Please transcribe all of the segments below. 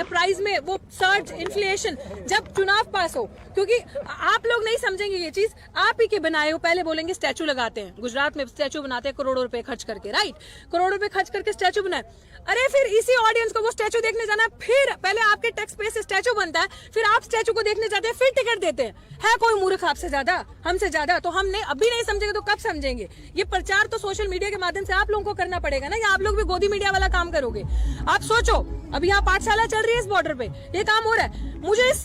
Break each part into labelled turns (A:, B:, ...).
A: Price में वो surge inflation जब चुनाव पास हो, क्योंकि आप लोग नहीं समझेंगे ये चीज, आप ही के बनाए हो। पहले बोलेंगे स्टैचू लगाते हैं, गुजरात में स्टैचू बनाते हैं करोड़ों रुपए खर्च करके, राइट, करोड़ों रुपए खर्च करके स्टैचू बनाए। अरे फिर इसी ऑडियंस को वो स्टैचू देखने जाना है, फिर पहले आपके टैक्स पे से स्टैचू बनता है, फिर आप स्टैचू को देखने जाते हैं, फिर टिकट देते हैं। है कोई मूर्ख आपसे ज्यादा, हमसे ज्यादा? तो हमने अभी नहीं समझेंगे तो कब समझेंगे? ये प्रचार तो सोशल मीडिया के माध्यम से आप लोगों को करना पड़ेगा ना, या आप लोग भी गोदी मीडिया वाला काम करोगे? आप सोचो, अभी यहाँ पाठशाला चल रही है, इस बॉर्डर पे ये काम हो रहा है, मुझे इस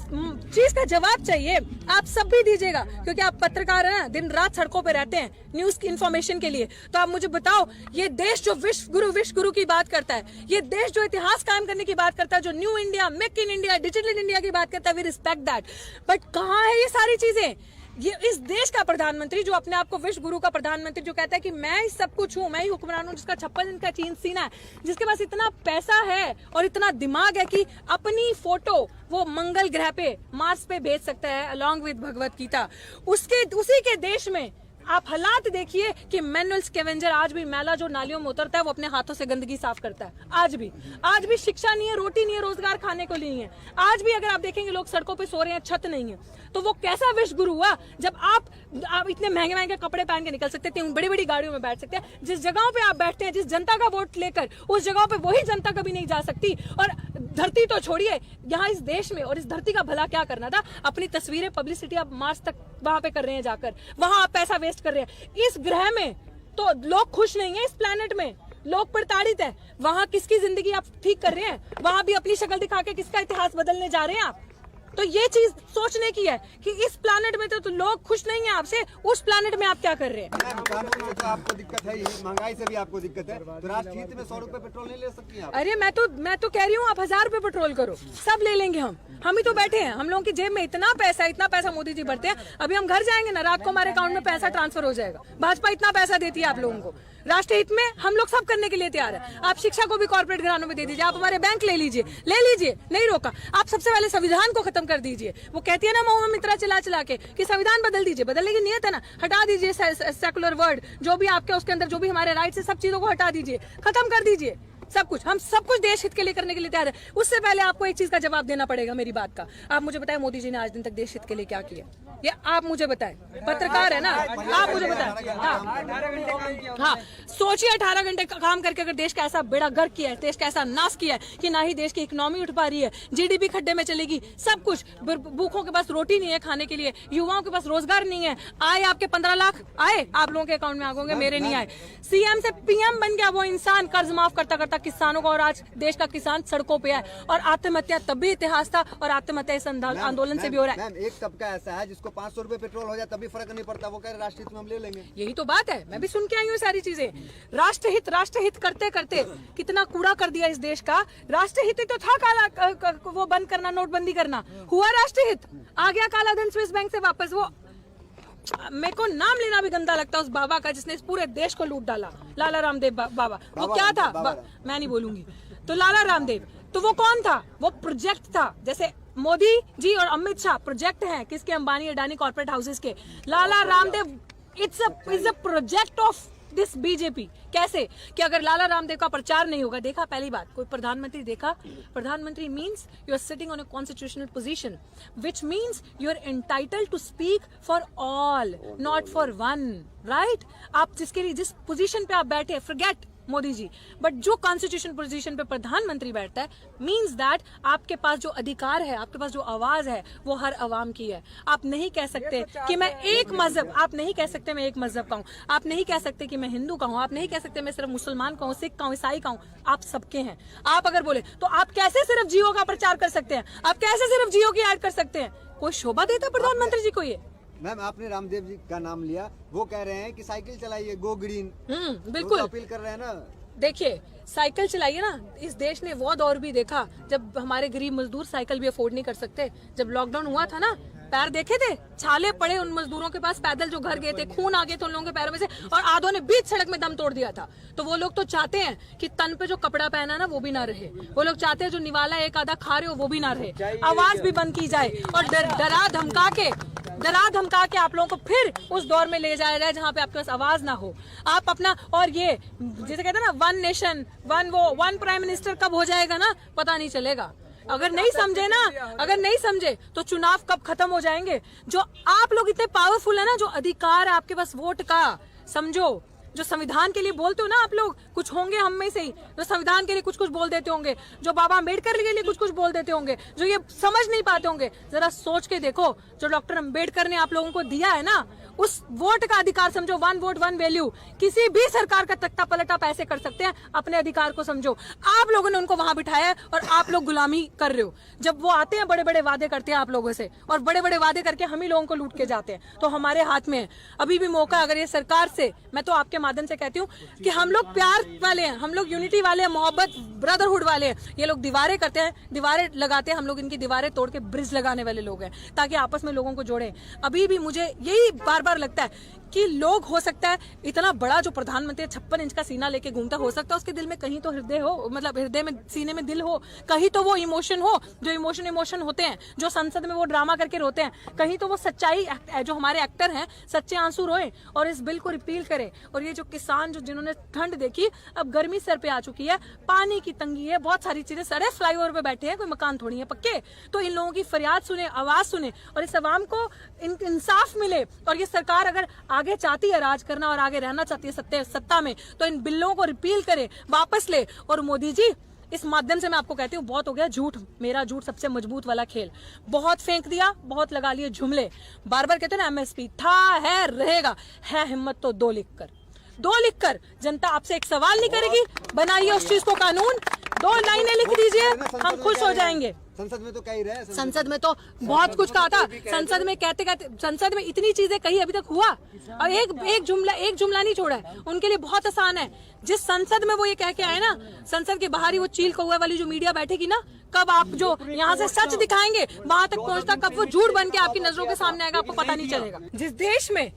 A: चीज का जवाब चाहिए, आप सब भी दीजिएगा, क्योंकि आप पत्रकार हैं, दिन रात सड़कों पे रहते हैं न्यूज इन्फॉर्मेशन के लिए। तो आप मुझे बताओ, ये देश जो विश्व गुरु की बात करता है, ये देश जो इतिहास कायम करने की बात करता है, जो new India, make in India, digital India की बात करता है, वी रिस्पेक्ट दैट, बट कहाँ है ये सारी चीजें? ये इस देश का प्रधानमंत्री जो अपने आप को विश्व गुरु का प्रधानमंत्री जो कहता है कि मैं ही सब कुछ हूँ, मैं ही हुक्मरान हूँ, जिसका 56 इंच का चीन सीना है, जिसके पास इतना पैसा है और इतना दिमाग है कि अपनी फोटो वो मंगल ग्रह पे, मार्स पे भेज सकता है अलॉन्ग विद भगवत गीता, उसी के देश में आप हालात देखिए कि मैनुअल स्कैवेंजर आज भी मैला जो नालियों में उतरता है वो अपने हाथों से गंदगी साफ करता है। आज भी शिक्षा नहीं है, रोटी नहीं है, रोजगार खाने को नहीं है। आज भी अगर आप देखेंगे लोग सड़कों पे सो रहे हैं, छत नहीं है। तो वो कैसा विश्व गुरु हुआ जब आप इतने महंगे महंगे कपड़े पहन के निकल सकते थे, बड़ी बड़ी गाड़ियों में बैठ सकते हैं, जिस जगहों पे आप बैठते हैं, जिस जनता का वोट लेकर, उस जगहों पे वही जनता कभी नहीं जा सकती। और धरती तो छोड़िए, यहाँ इस देश में और इस धरती का भला क्या करना था? अपनी तस्वीरें, पब्लिसिटी आप मार्च तक वहां पे कर रहे हैं, जाकर वहां आप पैसा वेस्ट कर रहे हैं। इस ग्रह में तो लोग खुश नहीं है, इस प्लेनेट में लोग प्रताड़ित है। वहां किसकी जिंदगी आप ठीक कर रहे हैं? वहां भी अपनी शक्ल दिखा के किसका इतिहास बदलने जा रहे हैं आप? तो ये चीज सोचने की है कि इस प्लैनेट में तो लोग खुश नहीं है आपसे, उस प्लैनेट में आप क्या कर रहे हैं?
B: कानून में तो आपको दिक्कत है, महंगाई से भी आपको दिक्कत है, तो राष्ट्रीय हित में 100 रुपए पेट्रोल नहीं ले सकती आप?
A: अरे मैं तो कह रही हूँ, आप 1000 रुपए पेट्रोल करो, सब ले लेंगे हम ही तो बैठे हैं, हम लोगों की जेब में इतना पैसा मोदी जी भरते हैं। अभी हम घर जाएंगे ना, रात को हमारे अकाउंट में पैसा ट्रांसफर हो जाएगा। भाजपा इतना पैसा देती है आप लोगों को, राष्ट्रीय हित में हम लोग सब करने के लिए तैयार है। आप शिक्षा को भी कॉर्पोरेट घरानों में दे दीजिए, आप हमारे बैंक ले लीजिए, नहीं रोका। आप सबसे पहले संविधान को खत्म कर दीजिए। वो कहती है ना महुआ मित्रा चला के कि संविधान बदल दीजिए, बदलने की नियत है ना, हटा दीजिए सेकुलर वर्ड, जो भी आपके उसके अंदर जो भी हमारे राइट्स है, सब चीजों को हटा दीजिए, खत्म कर दीजिए सब कुछ। हम सब कुछ देश हित के लिए करने के लिए तैयार है। उससे पहले आपको एक चीज का जवाब देना पड़ेगा मेरी बात का। आप मुझे बताएं, मोदी जी ने आज दिन तक देश हित के लिए क्या किया? ये आप मुझे बताएं, पत्रकार है ना, आप मुझे बताएं। हाँ, सोचिए 18 घंटे काम करके अगर देश का ऐसा बेड़ा गर्क किया है, देश का ऐसा नाश किया है कि ना ही देश की इकोनॉमी उठ पा रही है, जीडीपी खड्डे में चलेगी, सब कुछ, भूखों के पास रोटी नहीं है खाने के लिए, युवाओं के पास रोजगार नहीं है। आए आपके 15 लाख आए, आप लोगों के अकाउंट में आ गए, मेरे नहीं आए। सीएम से पीएम बन गया वो इंसान, कर्ज माफ करता करता किसानों को, और आज देश का किसान सड़कों पे है। और आत्महत्या तब भी इतिहास था, और आत्महत्या इस आंदोलन से भी हो रहा है।
B: एक तबका ऐसा है जिसको 500 रुपए पेट्रोल हो जाए तभी फर्क नहीं पड़ता, वो कह रहे राष्ट्रहित में हम ले लेंगे।
A: यही तो बात है, मैं भी सुन के आई हूँ सारी चीजें। राष्ट्रहित करते करते कितना कूड़ा कर दिया इस देश का। राष्ट्रहित तो था काला वो बंद करना, नोटबंदी करना, हुआ राष्ट्रहित, आ गया काला धन स्विस बैंक से वापस। वो मेरे को नाम लेना भी गंदा लगता है उस बाबा का जिसने इस पूरे देश को लूट डाला, लाला रामदेव बाबा। वो क्या था? मैं नहीं बोलूंगी। तो लाला रामदेव, तो वो कौन था? वो प्रोजेक्ट था। जैसे मोदी जी और अमित शाह प्रोजेक्ट हैं किसके? अंबानी अडानी कॉर्पोरेट हाउसेस के। Lala Ramdev it's a project of this BJP. कैसे? कि अगर लाला रामदेव का प्रचार नहीं होगा, देखा पहली बात, कोई प्रधानमंत्री देखा? प्रधानमंत्री means you are sitting on a constitutional position, which means you are entitled to speak for all, not for one, right? आप जिसके लिए जिस पोजीशन पे आप बैठे, फॉरगेट मोदी जी, बट जो कॉन्स्टिट्यूशन पोजीशन पे प्रधानमंत्री बैठता है, मीन्स दैट आपके पास जो अधिकार है, आपके पास जो आवाज है, वो हर अवाम की है। आप नहीं कह सकते कि मैं एक मजहब, आप नहीं कह सकते मैं एक मजहब का हूँ, आप नहीं कह सकते कि मैं हिंदू का हूँ, आप नहीं कह सकते मैं सिर्फ मुसलमान का हूँ, सिख का हूँ, ईसाई का हूँ, आप सबके हैं। आप अगर बोले तो आप कैसे सिर्फ जियो का प्रचार कर सकते हैं? आप कैसे सिर्फ जियो की ऐड कर सकते हैं? कोई शोभा देता प्रधानमंत्री जी को ये?
B: मैम, आपने रामदेव जी का नाम लिया, वो कह रहे हैं कि साइकिल चलाइए, गो ग्रीन।
A: बिल्कुल
B: अपील कर रहे हैं ना।
A: देखिए, साइकिल चलाइए ना। इस देश ने वो दौर भी देखा जब हमारे गरीब मजदूर साइकिल भी अफोर्ड नहीं कर सकते। जब लॉकडाउन हुआ था ना, पैर देखे थे, छाले पड़े उन मजदूरों के पास, पैदल जो घर गए थे, खून आ गए थे उन लोगों के पैरों में से, और आधों ने बीच सड़क में दम तोड़ दिया था। तो वो लोग तो चाहते हैं कि तन पे जो कपड़ा पहना ना वो भी ना रहे। वो लोग चाहते हैं जो निवाला एक आधा खा रहे हो वो भी ना रहे, आवाज भी बंद की जाए, और डरा धमका के आप लोगों को फिर उस दौर में ले जाया जाए जहाँ पे आपके पास आवाज ना हो। आप अपना, और ये जैसे कहते हैं ना, one nation one prime minister कब हो जाएगा ना, पता नहीं चलेगा। अगर नहीं समझे ना, अगर नहीं समझे तो चुनाव कब खत्म हो जाएंगे। जो आप लोग इतने पावरफुल है ना, जो अधिकार है आपके पास वोट का, समझो। जो संविधान के लिए बोलते हो ना आप लोग, कुछ होंगे हम में से ही जो संविधान के लिए कुछ कुछ बोल देते होंगे, जो बाबा अम्बेडकर के लिए कुछ कुछ बोल देते होंगे, जो ये समझ नहीं पाते होंगे। जरा सोच के देखो, जो डॉक्टर अम्बेडकर ने आप लोगों को दिया है ना, उस वोट का अधिकार समझो। 1 वोट 1 वैल्यू। किसी भी सरकार का तख्ता पलट आप ऐसे कर सकते हैं, अपने अधिकार को समझो। आप लोगों ने उनको वहां बिठाया है और आप लोग गुलामी कर रहे हो। जब वो आते हैं, बड़े बड़े वादे करते हैं आप लोगों से, और बड़े बड़े वादे करके हम ही लोगों को लूट के जाते हैं। तो हमारे हाथ में है अभी भी मौका। अगर ये सरकार से, मैं तो आपके माध्यम से कहती हूँ कि हम लोग प्यार वाले हैं, हम लोग यूनिटी वाले हैं, मोहब्बत ब्रदरहुड वाले हैं। ये लोग दीवारें करते हैं, दीवारें लगाते हैं, हम लोग इनकी दीवारें तोड़ के ब्रिज लगाने वाले लोग हैं, ताकि आपस में लोगों को जोड़ें। अभी भी मुझे यही बार बार लगता है कि लोग, हो सकता है इतना बड़ा जो प्रधानमंत्री 56 इंच का सीना लेके घूमता, हो सकता है उसके दिल में कहीं तो हृदय हो, मतलब हृदय में, सीने में दिल हो, कहीं तो वो इमोशन हो, जो इमोशन होते हैं, जो संसद में वो ड्रामा करके रोते हैं, कहीं तो वो सच्चाई, जो हमारे एक्टर हैं, सच्चे आंसू रोए और इस बिल को रिपील करें। और ये जो किसान, जो जिन्होंने ठंड देखी, अब गर्मी सर पे आ चुकी है, पानी की तंगी है, बहुत सारी चीजें, सड़े फ्लाईओवर पे बैठे हैं, कोई मकान थोड़ी है पक्के। तो इन लोगों की फरियाद सुने, आवाज सुने और इस आवाम को इंसाफ मिले। और ये सरकार अगर आगे चाहती है राज करना और आगे रहना चाहती है सत्ता में, तो इन बिलों को रिपील करे, वापस ले। और मोदी जी, इस माध्यम से मैं आपको कहती हूँ, बहुत हो गया झूठ, मेरा झूठ सबसे मजबूत वाला खेल, बहुत फेंक दिया, बहुत लगा लिए जुमले। बार बार कहते हैं ना एमएसपी था, है, रहेगा, है हिम्मत तो 2 लिखकर जनता आपसे एक सवाल नहीं करेगी, बनाइए उस चीज को कानून, 2 लाइनें लिख दीजिए, हम खुश हो जाएंगे।
B: संसद में तो कह ही रहे हैं,
A: संसद में तो बहुत कुछ कहा था, संसद में कहते संसद में इतनी चीजें कही, अभी तक हुआ और एक जुमला नहीं छोड़ा है। उनके लिए बहुत आसान है। जिस संसद में वो ये कह के आए ना, संसद के बाहर ही वो चील कौवा वाली जो मीडिया बैठेगी ना, कब आप जो यहाँ से सच दिखाएंगे वहां तक पहुंचता, कब वो झूठ बन के आपकी नजरों के सामने आएगा, आपको पता नहीं चलेगा। जिस देश में,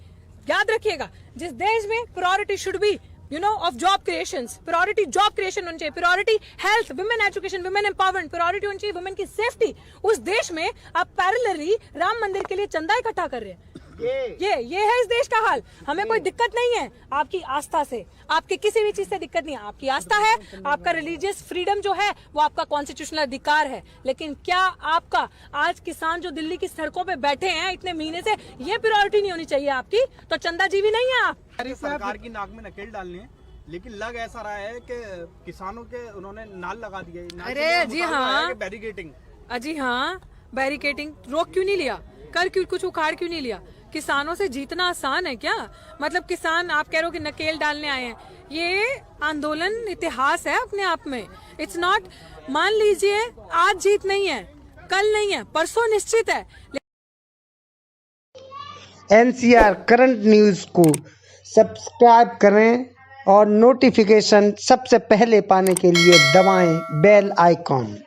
A: याद रखिएगा, जिस देश में priority should be of job creations, priority job creation होनी चाहिए, priority health, women education, women empowerment, priority होनी चाहिए वुमेन की सेफ्टी, उस देश में आप पैरेलली राम मंदिर के लिए चंदा इकट्ठा कर रहे हैं। ये है इस देश का हाल। हमें कोई दिक्कत नहीं है आपकी आस्था से, आपके किसी भी चीज से दिक्कत नहीं है। आपकी आस्था है, आपका रिलीजियस फ्रीडम जो है वो आपका कॉन्स्टिट्यूशनल अधिकार है। लेकिन क्या आपका आज किसान जो दिल्ली की सड़कों पे बैठे हैं इतने महीने से, ये प्रायोरिटी नहीं होनी चाहिए आपकी? तो चंदा जी भी नहीं है आप।
C: सरकार की नाक में नकेल डालनी है, लेकिन लग ऐसा रहा है कि किसानों के उन्होंने नाल लगा दिए।
A: अरे जी हाँ,
C: बैरिकेटिंग,
A: अजी हाँ, बैरिकेटिंग रोक क्यों नहीं लिया, कर क्यों, कुछ उखाड़ क्यों नहीं लिया? किसानों से जीतना आसान है क्या? मतलब किसान, आप कह रहे हो कि नकेल डालने आए हैं, ये आंदोलन इतिहास है अपने आप में। इट्स नॉट, मान लीजिए आज जीत नहीं है, कल नहीं है, परसों निश्चित है।
D: NCR करंट न्यूज़ को सब्सक्राइब करें और नोटिफिकेशन सबसे पहले पाने के लिए दबाएं बेल आइकॉन।